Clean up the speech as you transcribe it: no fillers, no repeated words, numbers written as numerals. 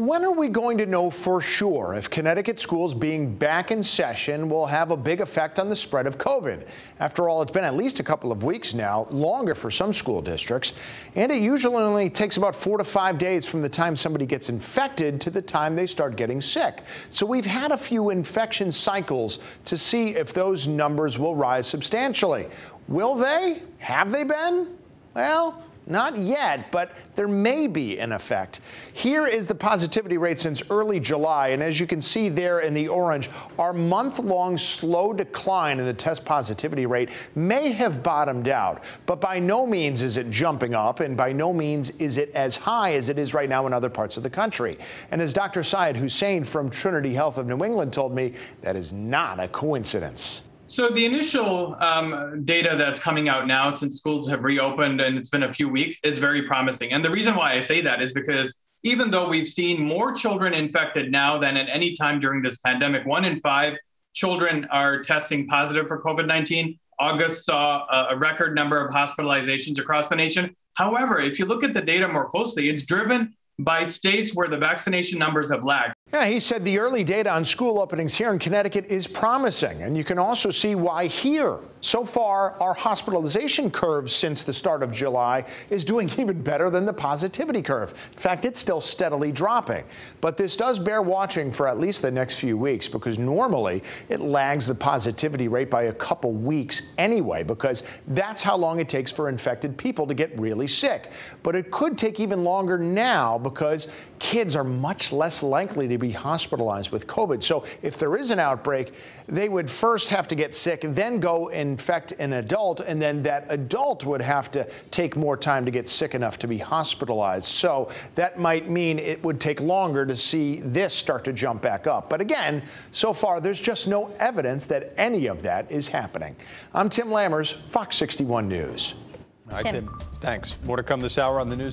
When are we going to know for sure if Connecticut schools being back in session will have a big effect on the spread of COVID? After all, it's been at least a couple of weeks now, longer for some school districts, and it usually only takes about 4 to 5 days from the time somebody gets infected to the time they start getting sick. So we've had a few infection cycles to see if those numbers will rise substantially. Will they? Have they been? Well, not yet, but there may be an effect. Here is the positivity rate since early July, and as you can see there in the orange, our month-long slow decline in the test positivity rate may have bottomed out, but by no means is it jumping up, and by no means is it as high as it is right now in other parts of the country. And as Dr. Syed Hussein from Trinity Health of New England told me, that is not a coincidence. So the initial data that's coming out now since schools have reopened and it's been a few weeks is very promising. And the reason why I say that is because even though we've seen more children infected now than at any time during this pandemic, 1 in 5 children are testing positive for COVID-19. August saw a record number of hospitalizations across the nation. However, if you look at the data more closely, it's driven by states where the vaccination numbers have lagged. Yeah, he said the early data on school openings here in Connecticut is promising, and you can also see why here. So far, our hospitalization curve since the start of July is doing even better than the positivity curve. In fact, it's still steadily dropping. But this does bear watching for at least the next few weeks, because normally it lags the positivity rate by a couple weeks anyway, because that's how long it takes for infected people to get really sick. But it could take even longer now because kids are much less likely to be hospitalized with COVID. So if there is an outbreak, they would first have to get sick, then go infect an adult, and then that adult would have to take more time to get sick enough to be hospitalized. So that might mean it would take longer to see this start to jump back up. But again, so far, there's just no evidence that any of that is happening. I'm Tim Lammers, Fox 61 News. All right, Tim, thanks. More to come this hour on the news.